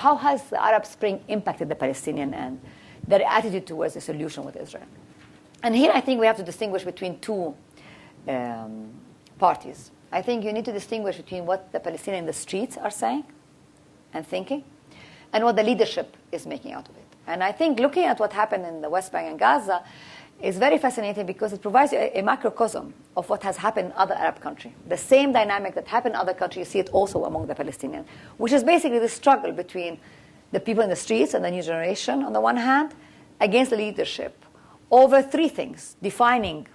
how has the Arab Spring impacted the Palestinian and their attitude towards a solution with Israel? And here I think we have to distinguish between two parties. I think you need to distinguish between what the Palestinians in the streets are saying and thinking and what the leadership is making out of it. And I think looking at what happened in the West Bank and Gaza is very fascinating because it provides you a microcosm of what has happened in other Arab countries. The same dynamic that happened in other countries, you see it also among the Palestinians, which is basically the struggle between the people in the streets and the new generation on the one hand against the leadership over three things, defining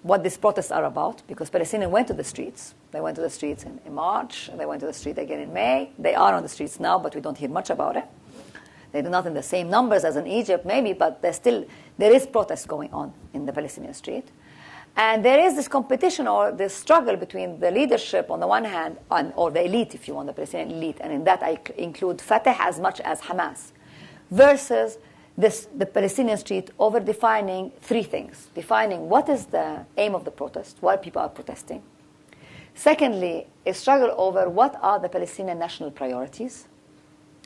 what these protests are about, because Palestinians went to the streets. They went to the streets in March, they went to the street again in May. They are on the streets now, but we don't hear much about it. They're not in the same numbers as in Egypt, maybe, but there is protest going on in the Palestinian street. And there is this competition or this struggle between the leadership on the one hand, or the elite, if you want, the Palestinian elite, and in that I include Fatah as much as Hamas, versus the Palestinian street over defining three things. Defining what is the aim of the protest, why people are protesting. Secondly, a struggle over what are the Palestinian national priorities,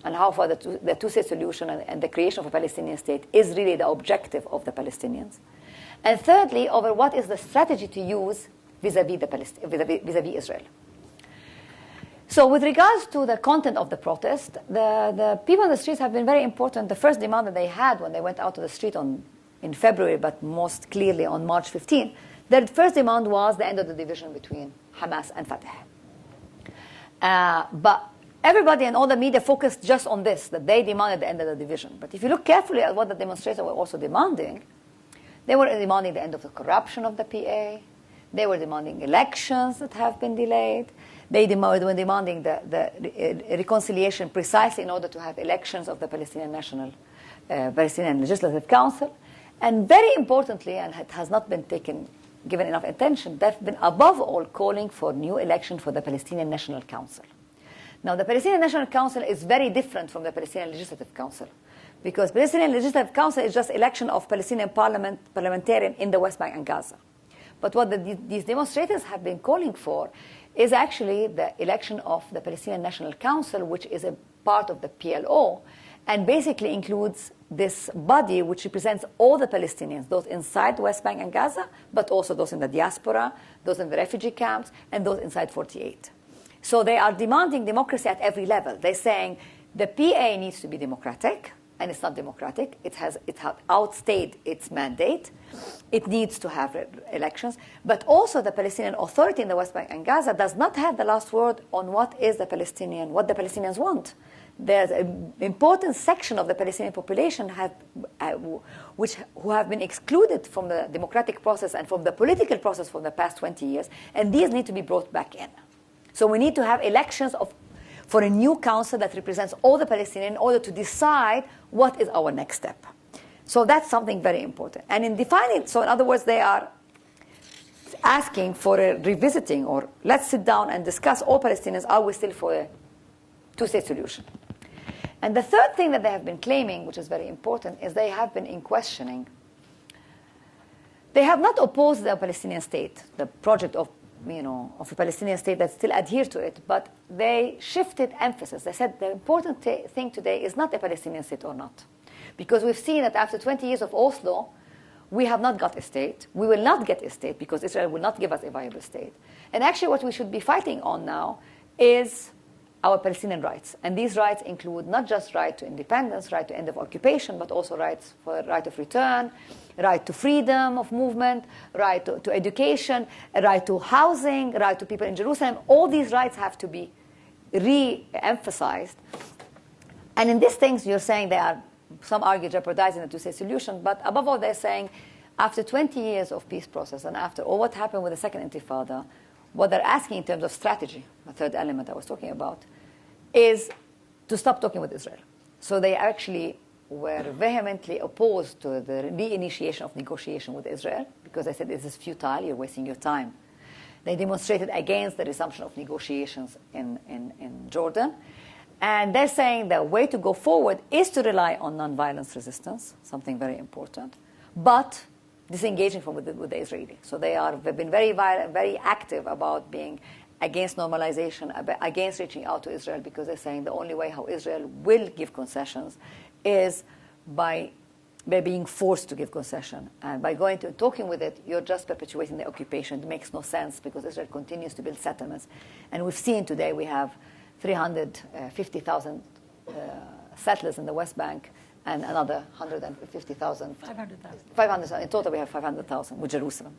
and how far the two-state solution and the creation of a Palestinian state is really the objective of the Palestinians. And thirdly, over what is the strategy to use vis-a-vis Israel. So with regards to the content of the protest, the people on the streets have been very important. The first demand that they had when they went out to the street in February, but most clearly on March 15, their first demand was the end of the division between Hamas and Fatah. But everybody and all the media focused just on this, that they demanded the end of the division. But if you look carefully at what the demonstrators were also demanding, they were demanding the end of the corruption of the PA. They were demanding elections that have been delayed. They were demanding the reconciliation precisely in order to have elections of the Palestinian Legislative Council. And very importantly, and it has not been given enough attention, they've been above all calling for new election for the Palestinian National Council. Now, the Palestinian National Council is very different from the Palestinian Legislative Council, because Palestinian Legislative Council is just election of Palestinian parliamentarian in the West Bank and Gaza. But what these demonstrators have been calling for is actually the election of the Palestinian National Council, which is a part of the PLO, and basically includes this body which represents all the Palestinians, those inside the West Bank and Gaza, but also those in the diaspora, those in the refugee camps, and those inside 48. So they are demanding democracy at every level. They're saying the PA needs to be democratic, and it's not democratic. It has outstayed its mandate. It needs to have elections. But also the Palestinian Authority in the West Bank and Gaza does not have the last word on what the Palestinians want. There's an important section of the Palestinian population who have been excluded from the democratic process and from the political process for the past 20 years, and these need to be brought back in. So we need to have elections for a new council that represents all the Palestinians in order to decide what is our next step. So that's something very important. And in defining, so in other words, they are asking for a revisiting, or let's sit down and discuss, all Palestinians, are we still for a two-state solution? And the third thing that they have been claiming, which is very important, is they have been in questioning. They have not opposed the Palestinian state, the project of a Palestinian state that still adhere to it, but they shifted emphasis. They said the important thing today is not a Palestinian state or not. Because we've seen that after 20 years of Oslo, we have not got a state. We will not get a state because Israel will not give us a viable state. And actually what we should be fighting on now is our Palestinian rights. And these rights include not just right to independence, right to end of occupation, but also rights for right of return, right to freedom of movement, right to education, a right to housing, right to people in Jerusalem. All these rights have to be re-emphasized. And in these things, you're saying they are, some argue, jeopardizing the two-state solution. But above all, they're saying after 20 years of peace process and after all what happened with the Second Intifada, what they're asking in terms of strategy, the third element I was talking about, is to stop talking with Israel. So they actually were vehemently opposed to the reinitiation of negotiation with Israel because they said this is futile, you're wasting your time. They demonstrated against the resumption of negotiations in Jordan. And they're saying the way to go forward is to rely on nonviolence resistance, something very important, but disengaging with the Israeli. So they've been very active about being against normalization, against reaching out to Israel, because they're saying the only way how Israel will give concessions is by being forced to give concession. And by going to talking with it, you're just perpetuating the occupation. It makes no sense because Israel continues to build settlements. And we've seen today we have 350,000 settlers in the West Bank and another 150,000. 500,000. 500,000. In total, we have 500,000 with Jerusalem.